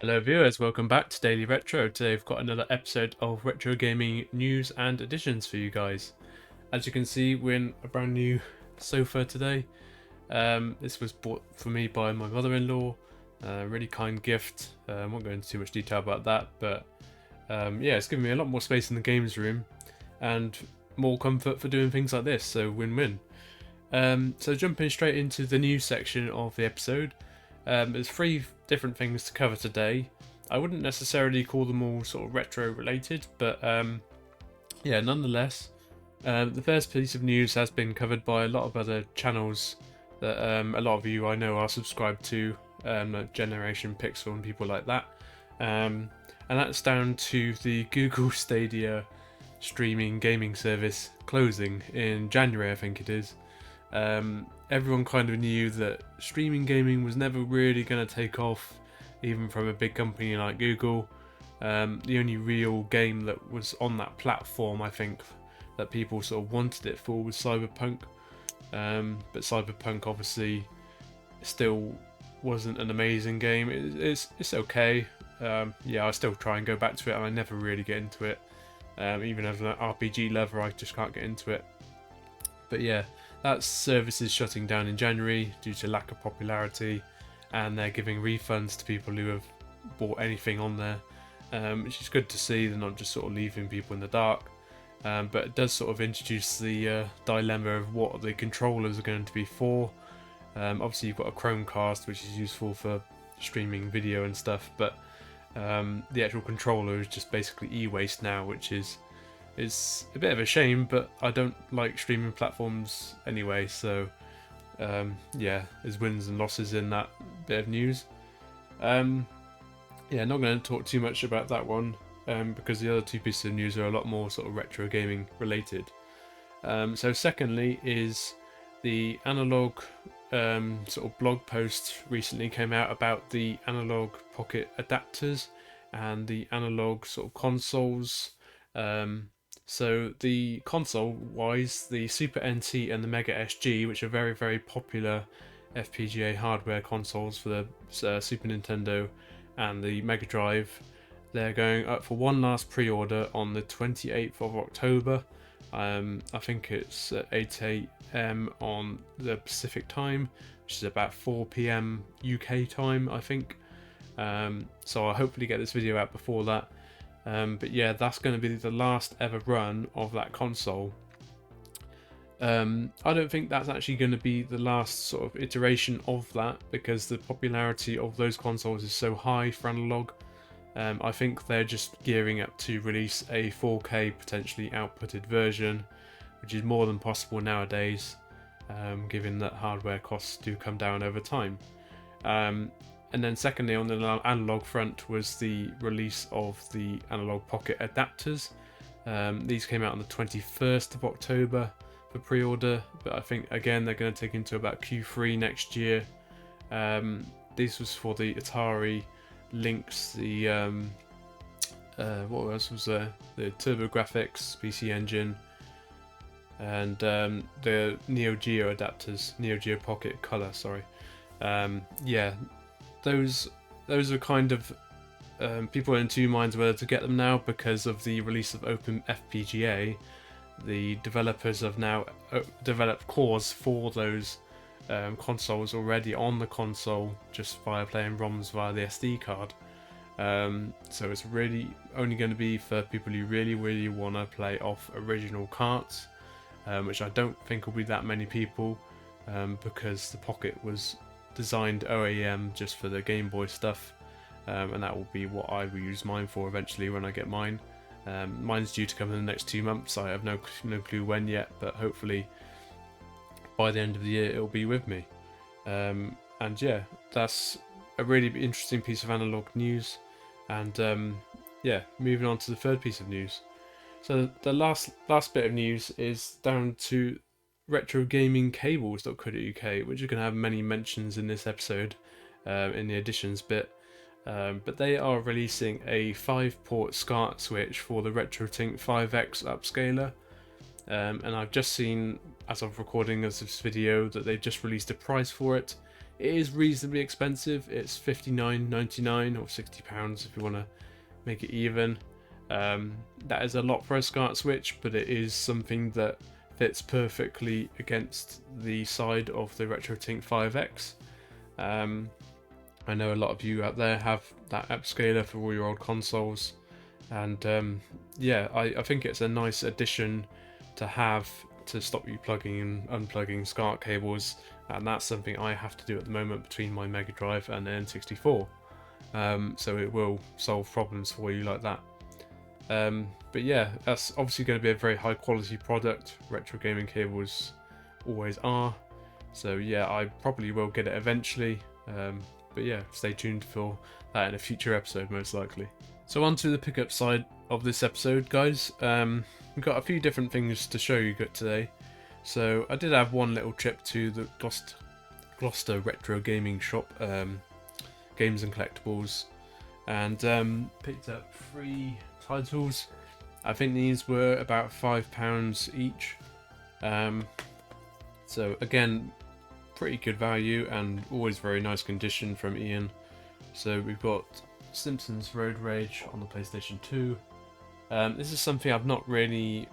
Hello viewers, welcome back to Daily Retro. Today we've got another episode of retro gaming news and additions for you guys. As you can see, we're in a brand new sofa today. This was bought for me by my mother-in-law. Really kind gift. I won't go into too much detail about that, but yeah, it's given me a lot more space in the games room and more comfort for doing things like this, so win-win. So jumping straight into the news section of the episode. There's three different things to cover today. I wouldn't necessarily call them all sort of retro related, but yeah, nonetheless. The first piece of news has been covered by a lot of other channels that a lot of you I know are subscribed to, like Generation Pixel and people like that. And that's down to the Google Stadia streaming gaming service closing in January, I think it is. Everyone kind of knew that streaming gaming was never really going to take off, even from a big company like Google. The only real game that was on that platform, I think, that people sort of wanted it for was Cyberpunk. But Cyberpunk obviously still wasn't an amazing game. It's okay. Yeah, I still try and go back to it, and I never really get into it. Even as an RPG lover, I just can't get into it. But yeah, that service is shutting down in January due to lack of popularity, and they're giving refunds to people who have bought anything on there, which is good to see. They're not just sort of leaving people in the dark, but it does sort of introduce the dilemma of what the controllers are going to be for. Obviously you've got a Chromecast, which is useful for streaming video and stuff, but the actual controller is just basically e-waste now, which is a bit of a shame, but I don't like streaming platforms anyway, so yeah, there's wins and losses in that bit of news. Yeah, not going to talk too much about that one, because the other two pieces of news are a lot more sort of retro gaming related. So secondly is the Analogue sort of blog post recently came out about the Analogue Pocket adapters and the Analogue sort of consoles. So the console-wise, the Super NT and the Mega SG, which are very, very popular FPGA hardware consoles for the Super Nintendo and the Mega Drive, they're going up for one last pre-order on the 28th of October. I think it's at 8 AM on the Pacific time, which is about 4 PM UK time, I think. So I'll hopefully get this video out before that. But yeah, that's going to be the last ever run of that console. I don't think that's actually going to be the last sort of iteration of that, because the popularity of those consoles is so high for Analogue. I think they're just gearing up to release a 4K potentially outputted version, which is more than possible nowadays, given that hardware costs do come down over time. And then secondly, on the Analogue front was the release of the Analogue Pocket adapters. These came out on the 21st of October for pre-order, but I think again they're going to take into about Q3 next year. This was for the Atari Lynx, the what else was there? The TurboGrafx PC Engine, and the Neo Geo adapters, Neo Geo Pocket Color. Sorry, yeah. Those are kind of people are in two minds whether to get them now because of the release of Open FPGA. The developers have now developed cores for those consoles already on the console, just via playing ROMs via the SD card. So it's really only going to be for people who really want to play off original carts, which I don't think will be that many people, because the Pocket was designed OEM just for the Game Boy stuff, and that will be what I will use mine for eventually when I get mine. Mine's due to come in the next 2 months. I have no clue when yet, but hopefully by the end of the year it'll be with me. And yeah, that's a really interesting piece of Analogue news. And yeah, moving on to the third piece of news. So the last bit of news is down to retrogamingcables.co.uk, which are going to have many mentions in this episode, in the additions bit. But they are releasing a 5-port Scart Switch for the RetroTink 5X upscaler. And I've just seen, as of recording this video, that they've just released a price for it. It is reasonably expensive. It's £59.99 or £60 if you want to make it even. That is a lot for a Scart Switch, but it is something that fits perfectly against the side of the RetroTink 5X. I know a lot of you out there have that upscaler for all your old consoles, and yeah, I think it's a nice addition to have to stop you plugging and unplugging SCART cables, and that's something I have to do at the moment between my Mega Drive and the N64. So it will solve problems for you like that. But yeah, that's obviously going to be a very high quality product. Retro gaming cables always are. So yeah, I probably will get it eventually. But yeah, stay tuned for that in a future episode most likely. So on to the pickup side of this episode, guys. We've got a few different things to show you today. So I did have one little trip to the Gloucester Retro Gaming Shop, Games and Collectibles, and picked up 3 titles. I think these were about £5 each. So again, pretty good value and always very nice condition from Ian. So we've got Simpsons Road Rage on the PlayStation 2. This is something I've not really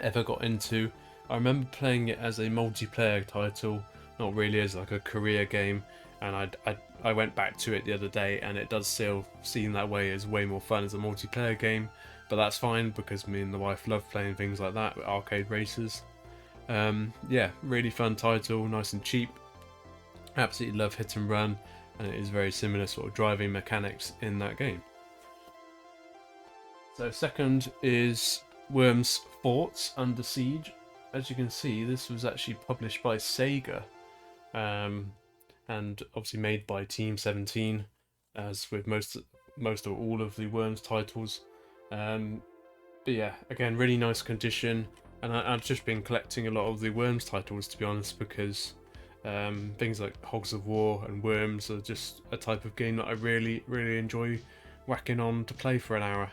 ever got into. I remember playing it as a multiplayer title, not really as like a career game, and I went back to it the other day, and it does still seem that way as way more fun as a multiplayer game, but that's fine because me and the wife love playing things like that with arcade races. Yeah, really fun title, nice and cheap. Absolutely love hit and run, and it is very similar sort of driving mechanics in that game. So second is Worms Forts Under Siege. As you can see, this was actually published by Sega, and obviously made by Team 17, as with most of all of the Worms titles. But yeah, again, really nice condition, and I've just been collecting a lot of the Worms titles, to be honest, because things like Hogs of War and Worms are just a type of game that I really enjoy whacking on to play for an hour.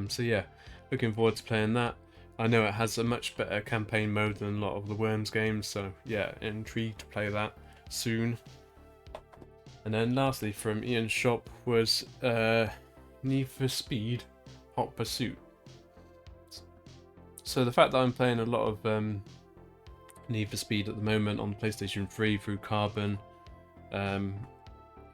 So yeah, looking forward to playing that. I know it has a much better campaign mode than a lot of the Worms games, so yeah, intrigued to play that soon. And then lastly from Ian's shop was Need for Speed Hot Pursuit. So the fact that I'm playing a lot of Need for Speed at the moment on PlayStation 3 through Carbon and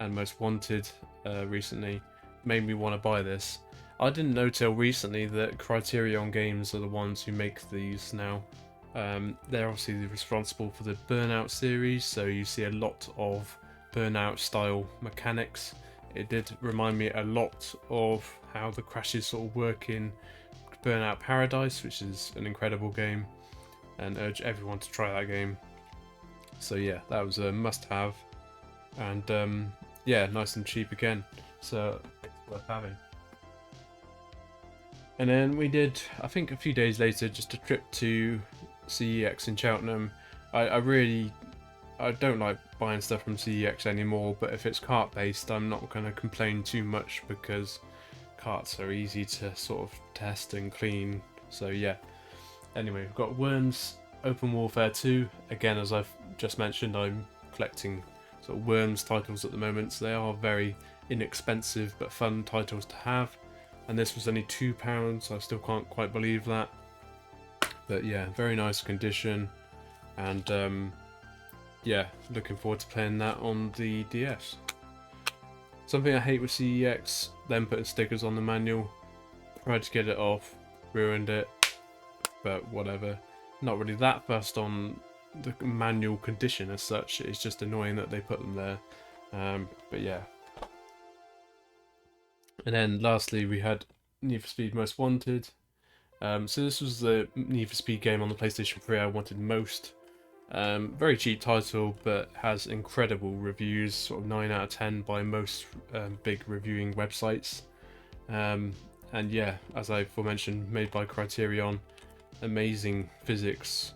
Most Wanted recently made me want to buy this. I didn't know till recently that Criterion Games are the ones who make these now. They're obviously responsible for the Burnout series, so you see a lot of Burnout style mechanics. It did remind me a lot of how the crashes sort of work in Burnout Paradise, which is an incredible game, and urge everyone to try that game. So yeah, that was a must-have, and yeah, nice and cheap again, so it's worth having. And then we did, I think a few days later, just a trip to CEX in Cheltenham. I don't like buying stuff from CEX anymore, but if it's cart based, I'm not going to complain too much because carts are easy to sort of test and clean. So yeah. Anyway, we've got Worms Open Warfare 2. Again, as I've just mentioned, I'm collecting sort of Worms titles at the moment, so they are very inexpensive but fun titles to have. And this was only £2, I still can't quite believe that. But yeah, very nice condition, and yeah, looking forward to playing that on the DS. Something I hate with CEX, them putting stickers on the manual. Tried to get it off, ruined it, but whatever. Not really that fussed on the manual condition as such, it's just annoying that they put them there. But yeah. And then lastly we had Need for Speed Most Wanted. So this was the Need for Speed game on the PlayStation 3 I wanted most. Very cheap title, but has incredible reviews, sort of 9 out of 10 by most big reviewing websites. And yeah, as I aforementioned, made by Criterion. Amazing physics,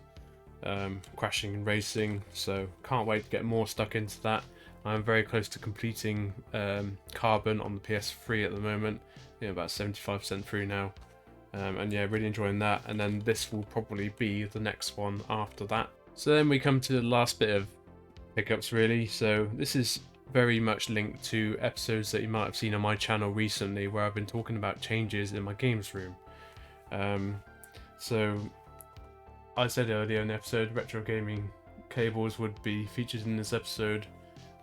crashing and racing, so can't wait to get more stuck into that. I'm very close to completing Carbon on the PS3 at the moment, about 75% through now, and yeah, really enjoying that, and then this will probably be the next one after that. So then we come to the last bit of pickups really. So this is very much linked to episodes that you might have seen on my channel recently, where I've been talking about changes in my games room. So I said earlier in the episode, retro gaming cables would be featured in this episode.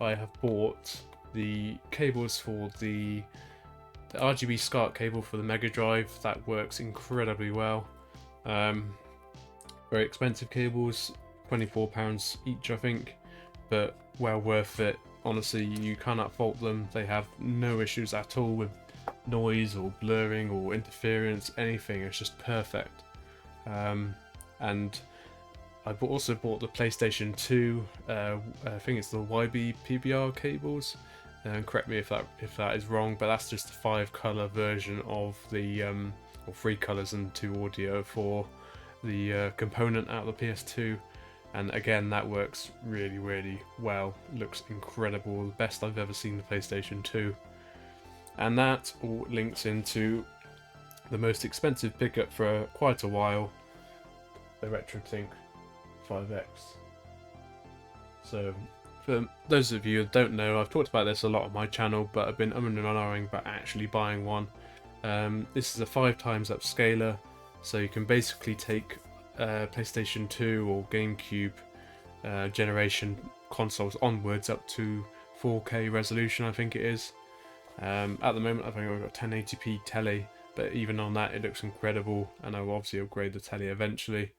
I have bought the cables for the RGB SCART cable for the Mega Drive. That works incredibly well. Very expensive cables, £24 each I think, but well worth it. Honestly, you cannot fault them. They have no issues at all with noise or blurring or interference, anything. It's just perfect. And I also bought the PlayStation 2, I think it's the YB PBR cables. Correct me if that is wrong, but that's just the 5-color version of the, or 3 colors and 2 audio for the component out of the PS2. And again, that works really well. Looks incredible, the best I've ever seen the PlayStation 2. And that all links into the most expensive pickup for quite a while, the RetroTink 5X. So for those of you who don't know, I've talked about this a lot on my channel, but I've been umming and ahhing about actually buying one. This is a 5x upscaler, so you can basically take PlayStation 2 or GameCube generation consoles onwards up to 4K resolution, I think it is. At the moment I think I've got 1080p telly, but even on that it looks incredible, and I will obviously upgrade the telly eventually.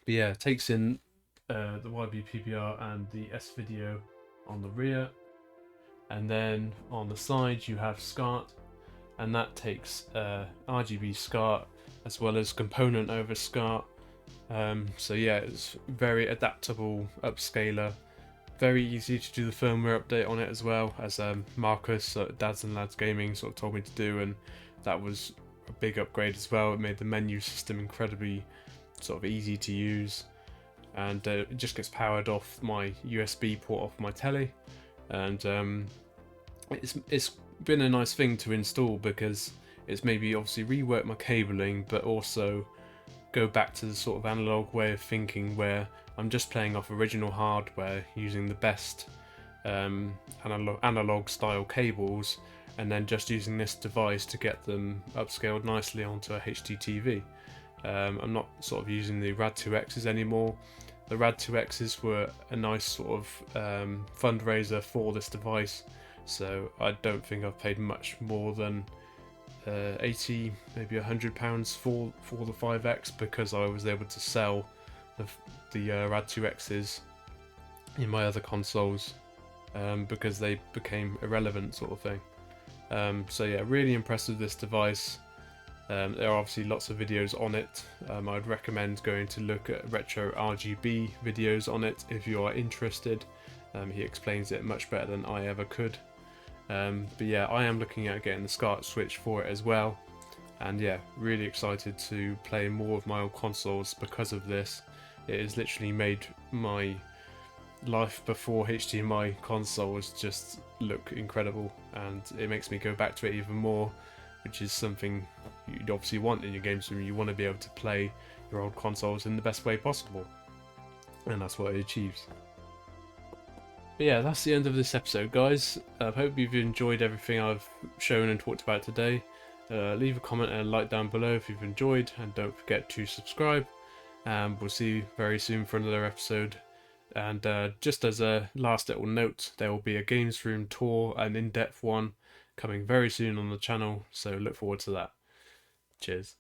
But yeah, it takes in the YB PBR and the S-Video on the rear, and then on the side you have SCART, and that takes RGB SCART as well as component over SCART. So yeah, it's very adaptable upscaler, very easy to do the firmware update on it as well, as Marcus at Dads and Lads Gaming sort of told me to do, and that was a big upgrade as well. It made the menu system incredibly sort of easy to use, and it just gets powered off my USB port off my telly, and it's been a nice thing to install because it's maybe obviously rework my cabling, but also go back to the sort of analog way of thinking where I'm just playing off original hardware using the best analog style cables, and then just using this device to get them upscaled nicely onto a HD TV. I'm not sort of using the Rad2Xs anymore. The Rad2Xs were a nice sort of fundraiser for this device, so I don't think I've paid much more than 80, maybe £100 for the 5X, because I was able to sell the Rad2Xs in my other consoles because they became irrelevant sort of thing. So yeah, really impressed with this device. There are obviously lots of videos on it. I'd recommend going to look at retro RGB videos on it if you are interested. He explains it much better than I ever could. But yeah, I am looking at getting the Scart Switch for it as well, and yeah, really excited to play more of my old consoles because of this. It has literally made my life before HDMI consoles just look incredible, and it makes me go back to it even more, which is something you'd obviously want in your games room. You want to be able to play your old consoles in the best way possible, and that's what it achieves. But yeah, that's the end of this episode, guys. I hope you've enjoyed everything I've shown and talked about today. Leave a comment and a like down below if you've enjoyed, and don't forget to subscribe. We'll see you very soon for another episode. And just as a last little note, there will be a games room tour, an in-depth one, coming very soon on the channel, so look forward to that. Cheers.